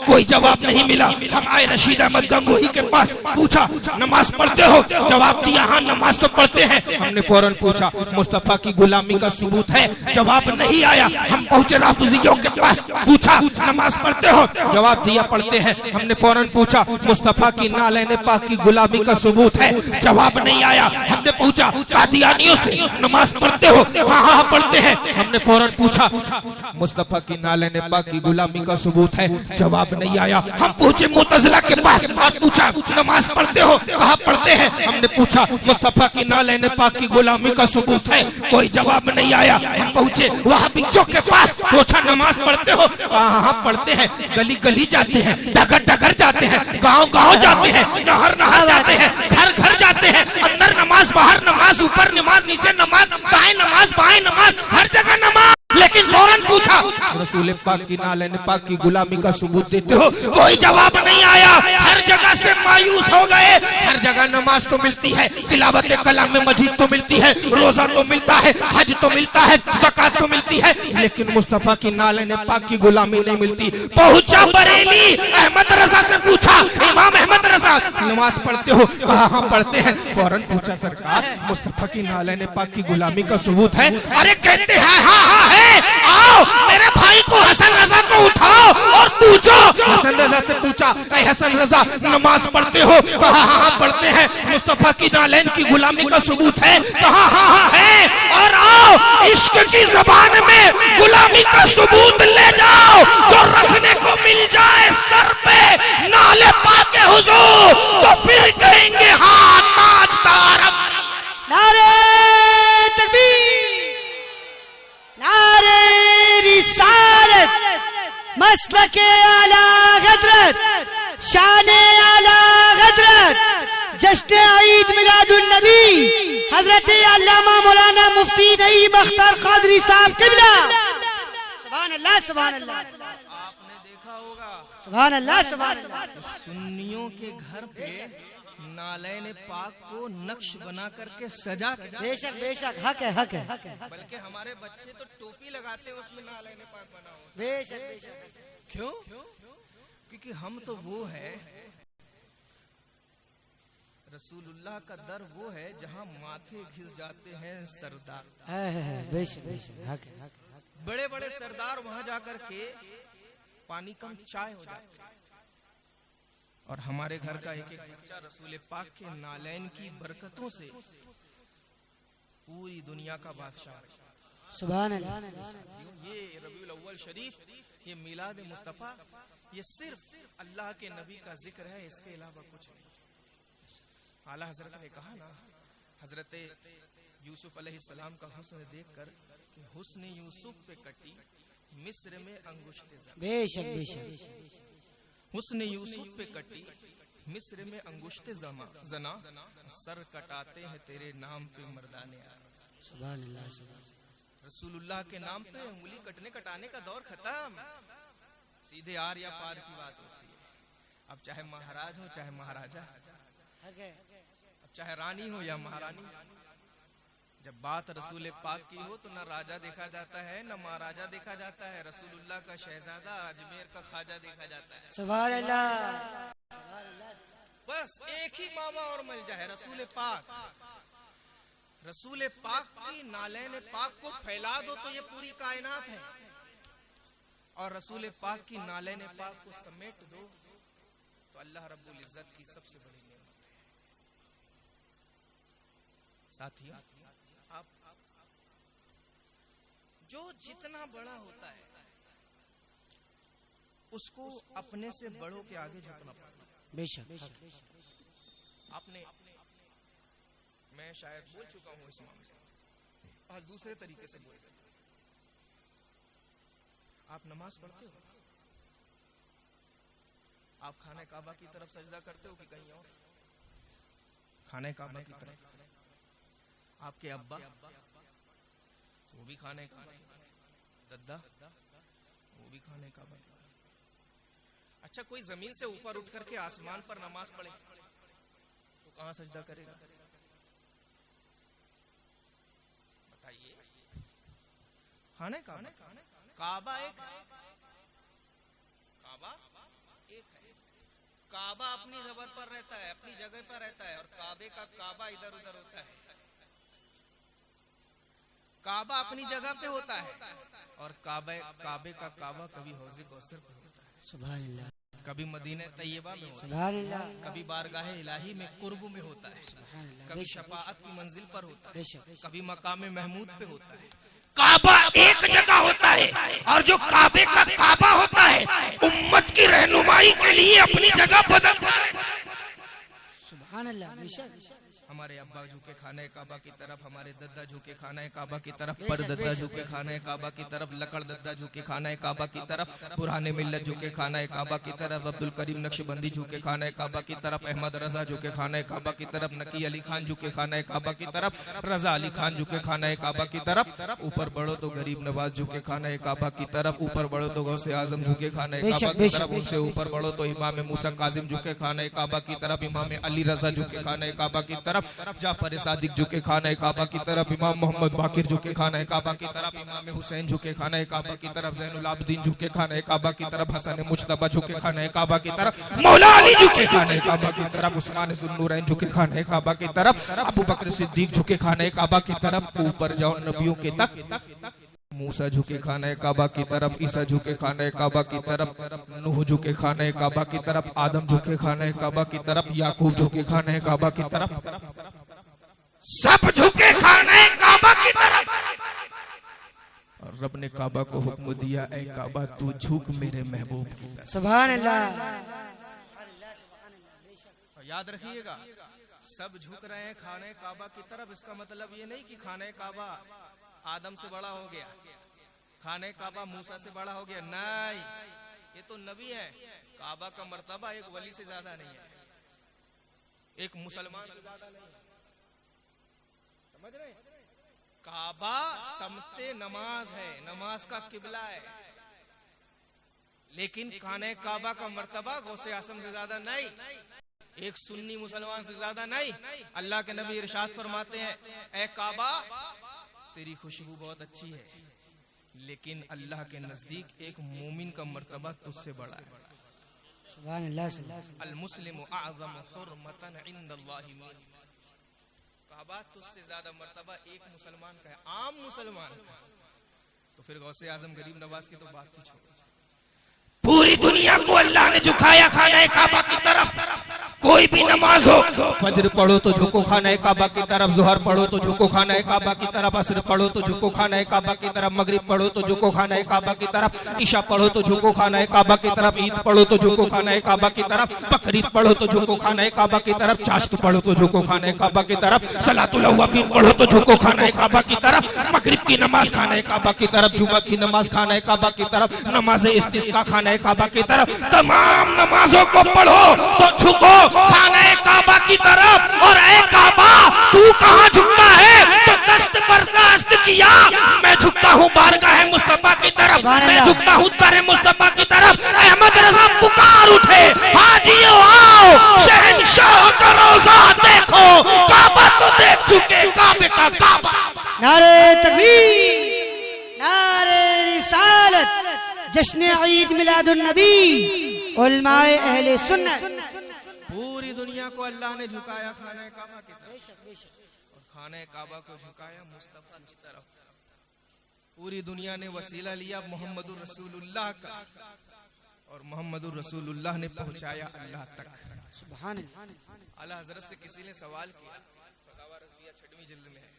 कोई जवाब नहीं मिला। हम आए रशीद अहमद गंगोही के पास, पूछा नमाज पढ़ते हो? जवाब दिया हाँ नमाज तो पढ़ते हैं। हमने फौरन पूछा मुस्तफा की गुलामी का सबूत है? जवाब नहीं आया। हम पहुंचे राफिजियों के पास, पूछा नमाज पढ़ते हो? जवाब दिया पढ़ते हैं। हमने फौरन पूछा मुस्तफा की नालैन पाक की गुलामी का सबूत है? जवाब नहीं आया। हमने पूछा कादियानियों से नमाज पढ़ते हो? हाँ हाँ पढ़ते हैं। हमने फौरन पूछा मुस्तफा की नालैन पाक की गुलामी का सबूत है? जवाब नहीं आया। हम पूछे मुतज़िला के पास और पूछा नमाज पढ़ते हो? कहा पढ़ते हैं। हमने पूछा मुस्तफा की नालैन पाक की गुलामी का सबूत है? कोई जवाब नहीं आया। हम पहुंचे वहाबियों के पास, पूछा नमाज पढ़ते हो? हाँ पढ़ते हैं। गली गली जाते हैं, डगर डगर जाते हैं, गांव गांव जाते हैं, नहर नहर जाते हैं, घर घर जाते हैं, अंदर नमाज बाहर नमाज, ऊपर नमाज नीचे नमाज, दाएं नमाज बाएं नमाज, हर जगह नमाज। लेकिन फौरन पूछा रसूल पाक की नालैन पाक की गुलामी का सबूत देते हो? कोई जवाब नहीं आया। हर जगह से मायूस हो गए। हर जगह नमाज तो मिलती है, तिलावत कलाम मजीद तो मिलती है, रोजा तो मिलता है, हज तो मिलता है, ज़कात तो मिलती है, लेकिन मुस्तफा की नालैन पाक की गुलामी नहीं मिलती। पहुंचा बरेली, अहमद रजा से पूछा इमाम अहमद रजा नमाज पढ़ते हो? कहा हाँ पढ़ते हैं। फौरन पूछा सरकार मुस्तफा की नालैन पाक की गुलामी का सबूत है? अरे कहते हैं हाँ हाँ है। आओ मेरे भाई को हसन रजा को उठाओ और पूछो। हसन रजा से पूछा हसन रजा नमाज पढ़ते हो? कहा हाँ पढ़ते हैं। मुस्तफा की नालैन की गुलामी का सबूत है? कहा हाँ हाँ है। और आओ इश्क की ज़बान में गुलामी का सबूत ले जाओ, जो रखने को मिल जाए सर पे नाले पाक हुजूर, तो फिर कहेंगे हाँ ताजदार। नारे तकबीर, नारे रिसालत, मसलके आला हज़रत, शाने आला हज़रत, जश्न ईद मिलादुन नबी हज़रत अल्लामा मौलाना मुफ्ती नईम अख्तर कादरी साहब किबला। सुभान अल्लाह सुभान अल्लाह। आपने देखा होगा सुभान अल्लाह सुभान अल्लाह। सुन्नियों के घर पे नालैन पाक को नक्श बना करके सजा के, बेशक बेशक हक है हक है। बल्कि हमारे बच्चे तो टोपी लगाते हैं उसमें नालैन पाक बना हो। बेशक बेशक। क्यों? क्योंकि हम तो वो है, रसूलुल्लाह का दर वो है जहाँ माथे घिस जाते हैं सरदार। बेशक बेशक हक है। बड़े बड़े सरदार वहां जाकर के पानी कम चाय हो जाती है, और हमारे घर का एक एक बच्चा रसूल पाक के नालैन की बरकतों से पूरी दुनिया का बादशाह है। सुभान अल्लाह। ये रबीउल अव्वल शरीफ, ये मिलाद मुस्तफा, ये सिर्फ अल्लाह के नबी का जिक्र है, इसके अलावा कुछ नहीं। आला हजरत ने कहा ना, हजरत यूसुफ अलैहिस्सलाम का हुस्न देखकर कि हुस्न यूसुफ पे कटी मिस्र में अंगुश्ते ज़ना। बेशक बेशक। हुस्न यूसुफ पे कटी मिस्र में अंगुश्ते ज़ना, सर कटाते हैं तेरे नाम पे मर्दाने आ। सुभान अल्लाह सुभान। रसूलुल्लाह के नाम पे उंगली कटने कटाने का दौर खत्म, सीधे आर या पार की बात होती है। अब चाहे महाराज हो चाहे महाराजा, अब चाहे रानी हो या महारानी, जब बात रसूल पाक की हो तो न राजा देखा जाता है न महाराजा देखा जाता है, रसूलुल्लाह का शहजादा अजमेर का ख्वाजा देखा जाता है। सुभान अल्लाह। बस एक ही मावा और मिल जाए, रसूल पाक। रसूल पाक की नालैन पाक को फैला दो तो ये पूरी कायनात है, और रसूल पाक की नालैन पाक को समेट दो तो अल्लाह रब्बुल इज्जत की सबसे बड़ी नेमत है। साथियों, आप जो जितना बड़ा होता है उसको अपने से बड़ों के आगे झुकना पड़ता है। बेशक। आपने, मैं शायद बोल चुका हूं इस मामले में, आज दूसरे तरीके से बोल। आप नमाज पढ़ते हो, आप खाने काबा की तरफ सजदा करते हो कि कहीं और? खाने काबा की तरफ। आपके अब्बा वो भी खाने का, दद्दा वो भी खाने काबा। अच्छा, कोई जमीन से ऊपर उठ करके आसमान पर नमाज पढ़े तो कहां सजदा करेगा? बताइए। खाने काबा एक है, काबा अपनी जबर पर रहता है, अपनी जगह पर रहता है, और काबे का काबा इधर उधर होता है। काबा अपनी जगह पे होता है और काबे का काबा कभी हौज़े कौसर पे होता है, सुभान अल्लाह, कभी मदीने तैयबा में होता है, सुभान अल्लाह, कभी बारगाह इलाही में कुर्ब में होता है, कभी शफाअत की मंजिल पर होता है, कभी मकाम महमूद पे होता है। काबा एक जगह होता है, और जो काबे का काबा होता है उम्मत की रहनुमाई के लिए अपनी जगह बदलता है। सुभान अल्लाह। हमारे अब्बा झुके खाने काबा की तरफ, हमारे दद्दा झुके खाने काबा की तरफ, पर दद्दा झुके खाने काबा की तरफ, लकड़ दद्दा झुके खाने काबा की तरफ, पुराने मिल्लत झुके खाने काबा की तरफ, अब्दुल करीम नक्शबंदी झुके खाने काबा की तरफ, अहमद रजा झुके खाने काबा की तरफ, नकी अली खान झुके खाने काबा की तरफ, रजा अली खान झुके खाने काबा की तरफ। ऊपर बढ़ो तो गरीब नवाज झुके खाने काबा की तरफ, ऊपर बढ़ो तो गौसे आजम झुके खाने काबा की तरफ, उनसे ऊपर बढ़ो तो इमाम मूसा काजिम झुके खाने काबा की तरफ, इमाम अली रजा झुके खाने काबा की तरफ, जाफर सादिक झुके खाने काबा की तरफ, इमाम मोहम्मद बाकिर झुके खाने काबा की तरफ, इमाम हुसैन झुके खाने काबा की तरफ, ज़ैनुल आबदीन झुके खाने काबा की तरफ, हसन मुज्तबा झुके खाने काबा की तरफ, मौला अली झुके खाने काबा की तरफ, उस्मान ज़ुन्नूरैन झुके खाने काबा की तरफ, अबू बकर सिद्दीक झुके खाने काबा की तरफ। ऊपर जाओ नबियों के तक, मूसा झुके खाने काबा की तरफ, ईसा झुके खाने काबा की तरफ, नूह झुके खाने काबा की तरफ, आदम झुके खाने काबा की तरफ, याकूब झुके खाने काबा की तरफ, सब झुके खाने काबा की तरफ। और रब ने काबा को हुक्म दिया, ऐ काबा तू झुक मेरे महबूब की तरफ। सुभान अल्लाह। याद रखिएगा, सब झुक रहे हैं खाने काबा की तरफ, इसका मतलब ये नहीं कि खाने काबा आदम से बड़ा हो गया, खाने काबा मूसा से बड़ा हो गया, नहीं, ये तो नबी है। काबा का मर्तबा एक वली से ज्यादा नहीं है, एक मुसलमान से ज्यादा नहीं है, समझ रहे? काबा समते नमाज है, नमाज का किबला है, लेकिन खाने काबा का मर्तबा गौसे आसम से ज्यादा नहीं, एक सुन्नी मुसलमान से ज्यादा नहीं। अल्लाह के नबी इरशाद फरमाते हैं, ऐ काबा तेरी खुशबू बहुत अच्छी है, लेकिन अल्लाह के नजदीक एक मोमिन का मर्तबा तुझसे बड़ा है। सुभान अल्लाह। अल मुस्लिम आज़म हुर्मतन इंदल्लाहि। काबा तुझसे ज्यादा मर्तबा एक मुसलमान का है, आम मुसलमान का। तो फिर गौसे आजम गरीब नवाज की तो बात ही छोड़ो। पूरी दुनिया को अल्लाह ने झुकाया खाना काबा की तरफ। कोई भी नमाज हो, फजर पढ़ो तो झुको खाना काबा की तरफ, जोहर पढ़ो तो झुको खाना काबा की तरफ, असर पढ़ो तो झुको खाना काबा की तरफ, मगरिब पढ़ो तो झुको खाना काबा की तरफ, ईशा पढ़ो तो झुको खाना काबा की तरफ, ईद पढ़ो तो झुको खाना काबा की तरफ, बकरीद पढ़ो तो झुको खाना काबा की तरफ, चाश्त पढ़ो तो झुको खाना काबा की तरफ, सलातुल अव्वाबीन पढ़ो तो झुको खाना काबा की तरफ, मगरिब की नमाज खाना काबा की तरफ, जुमा की नमाज खाना काबा की तरफ, नमाज इस्तिस्का खाना काबा की तरफ, तमाम नमाजों को पढ़ो तो झुको खाना काबा की तरफ। और ऐ काबा तू कहाँ झुकता है? तो दस्त बर्दाश्त किया, मैं झुकता हूँ बारगाह मुस्तफा की तरफ, मैं झुकता हूँ दर मुस्तफा की तरफ। अहमद रजा पुकार उठे, हाजियो आओ, शहंशाह का रोजा देखो, काबा तो देख चुके, काबे का काबा। नारे तकबीर, नारे रिसालत, जश्न ईद मिलादुन नबी, उलमाए अहले सुन्नत। पूरी दुनिया को अल्लाह ने झुकाया खाने काबा की तरफ, और खाने काबा को झुकाया मुस्तफा की तरफ। पूरी दुनिया ने वसीला लिया मोहम्मदुर रसूलुल्लाह का, और मोहम्मदुर रसूलुल्लाह ने पहुंचाया अल्लाह तक। सुभान अल्लाह। आला हजरत से किसी ने सवाल किया, फतावा रज़विया 6वीं जिल्द में है,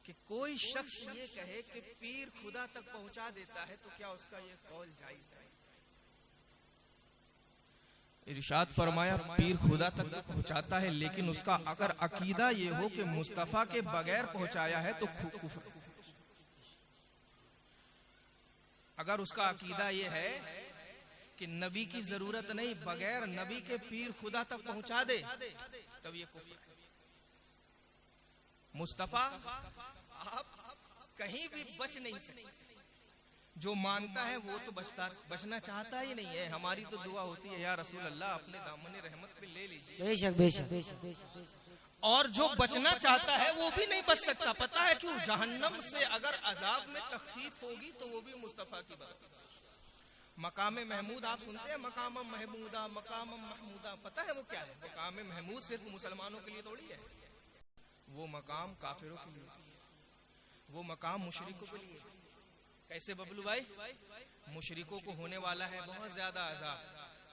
कि कोई शख्स ये कहे कि पीर खुदा तक पहुंचा देता है, तो क्या उसका ये कौल जायज है? इरशाद फरमाया, पीर खुदा तक पहुंचाता है, लेकिन उसका अगर अकीदा ये हो कि मुस्तफा के बगैर पहुंचाया है तो कुफ्र। अगर उसका अकीदा ये है कि नबी की जरूरत नहीं, बगैर नबी के पीर खुदा तक पहुंचा दे, तब ये कुफ्र है। मुस्तफा आप कहीं भी बच नहीं सकते, जो मानता है वो तो बचना चाहता ही नहीं है। हमारी तो दुआ होती है, या रसूल अल्लाह अपने दामन रहमत पे ले लीजिए। बेशक बेशक। और जो बचना चाहता है वो भी नहीं बच सकता। पता है क्यों? जहन्नम से अगर अजाब में तखफीफ होगी तो वो भी मुस्तफा की बात। मकाम महमूद आप सुनते हैं, मकाम महमूदा, मकाम महमूदा, पता है वो क्या है? मकाम महमूद सिर्फ मुसलमानों के लिए थोड़ी है, वो मकाम काफिरों के लिए, वो मकाम मुशरिकों के लिए। कैसे बबलू भाई? मुशरिकों को होने वाला है बहुत ज्यादा अजाब,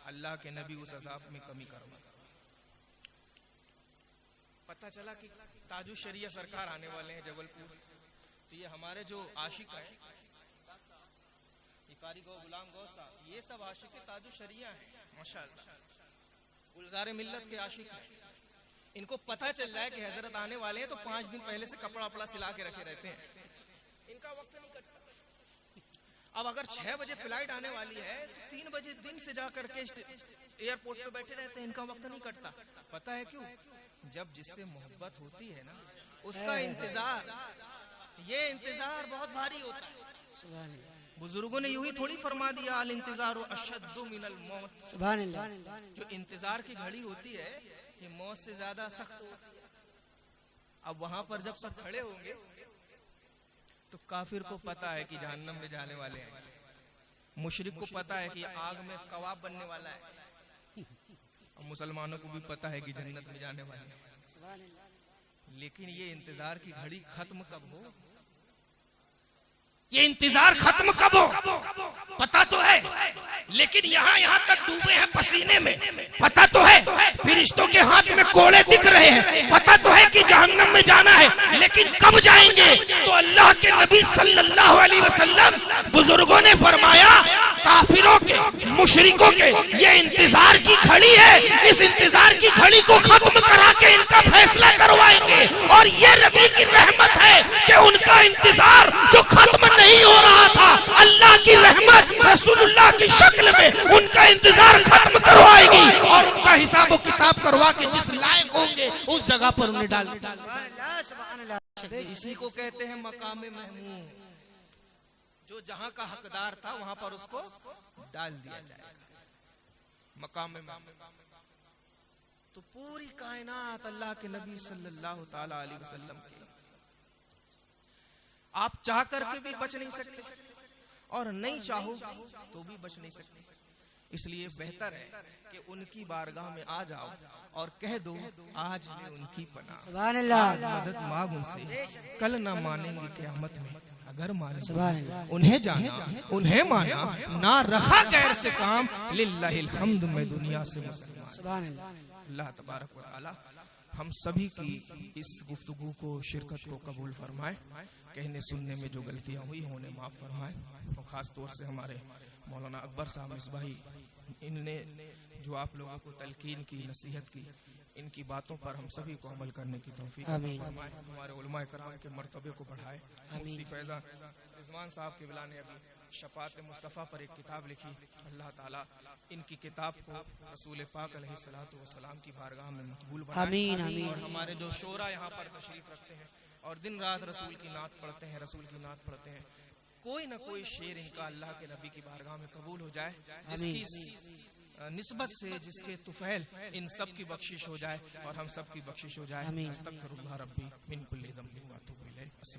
अल्लाह के नबी उस अजाब में कमी करवा। पता चला कि ताजु शरिया सरकार आने वाले हैं जबलपुर, तो ये हमारे जो आशिक है, कारी गौ, गुलाम गौ साहब, ये सब आशिक ताजु शरिया है माशाअल्लाह, गुलजार मिल्लत के आशिक हैं। इनको पता चल रहा है कि हजरत आने वाले हैं, तो 5 दिन पहले से कपड़ा वपड़ा सिला के रखे रहते हैं, इनका वक्त नहीं कटता। अब अगर 6 बजे फ्लाइट आने वाली है तो 3 बजे दिन से जाकर के एयरपोर्ट पे बैठे रहते हैं, इनका वक्त नहीं कटता। पता है क्यों? जब जिससे मोहब्बत होती है ना, उसका इंतजार, ये इंतजार बहुत भारी होता है। बुजुर्गों ने यूं ही थोड़ी फरमा दिया, अल इंतजार अशद्दु मिनल मौत। सुभान अल्लाह। जो इंतजार की घड़ी होती है ये मौत से ज्यादा सख्त होती है। अब वहां पर जब सब खड़े होंगे तो काफिर को पता है कि जहन्नम में जाने वाले हैं, मुशरिक को पता है कि आग में कबाब बनने वाला है, और मुसलमानों को भी पता है कि जन्नत में जाने वाले हैं। लेकिन ये इंतजार की घड़ी खत्म कब हो? ये इंतजार खत्म कब हो पता तो है, लेकिन यहाँ तक डूबे हैं पसीने में, पता तो है। फिरिश्तों के हाथ में कोड़े दिख रहे हैं, पता तो है कि जहन्नम में जाना है, लेकिन कब जाएंगे? तो अल्लाह के नबी सल्लल्लाहु अलैहि वसल्लम, बुजुर्गों ने फरमाया काफिरों के, मुशरिकों के ये इंतजार की घड़ी है, इस इंतजार की घड़ी को खत्म करा के इनका फैसला करवाएंगे। और ये नबी की रहमत है कि उनका इंतजार जो खत्म नहीं हो रहा था, अल्लाह की रहमत रसूलुल्लाह की शक्ल में उनका इंतजार खत्म करवाएगी और उनका हिसाब किताब करवा के जिस लायक होंगे उस जगह पर उन्हें डाल देंगे। इसी को कहते हैं मकाम महमूद, जो जहां का हकदार था वहां पर उसको डाल दिया जाएगा, मकाम महमूद। तो पूरी कायनात अल्लाह के नबी सल्लल्लाहु ताला अलैहि वसल्लम की, आप चाह करके भी बच नहीं सकते और नहीं चाहो तो भी बच नहीं सकते। इसलिए बेहतर है कि उनकी बारगाह में आ जाओ और कह दो आज ले उनकी पनाह। सुभान अल्लाह। मदद मांग उनसे, कल ना मानेंगे क़यामत में, अगर माने उन्हें जाना, उन्हें माना, ना रखा गैर से काम, लिल्लाहिल हम्द में दुनिया से मुसलमान। सुभान अल्लाह। अल्लाह तबारक व तआला हम सभी की इस गुफ्तगू को, शिरकत को कबूल फरमाए। कहने सुनने में जो गलतियां हुई हैं उन्हें माफ फरमाए। और खास तौर से हमारे मौलाना अकबर साहब मिसबाही, इनने जो आप लोगों को तलकीन की, नसीहत की, इनकी बातों पर हम सभी को अमल करने की तौफीक फरमाए। हमारे उलमाए कराम के मर्तबे को बढ़ाए। मुफ्ती फैज़ान रिजवान साहब के बिला ने अभी शफात मुस्तफ़ा पर एक किताब लिखी, अल्लाह ताला इनकी किताब को रसूल पाक अलैहिस्सलातु वस्सलाम की बारगाह में मकबूल बनाए। और हमारे जो शोरा यहाँ पर तशरीफ रखते हैं और दिन रात रसूल की नात पढ़ते हैं, रसूल की नात पढ़ते हैं, कोई न कोई शेर इनका अल्लाह के नबी की बारगाह में कबूल हो जाए, जिसकी निस्बत से, जिसके तुफैल इन सब की बख्शिश हो जाए और हम सब की बख्शिश हो जाए। अस्तगफिरुल्लाह रब्बी मिन कुल्ली ज़ंबिन व अतूबु इलैह।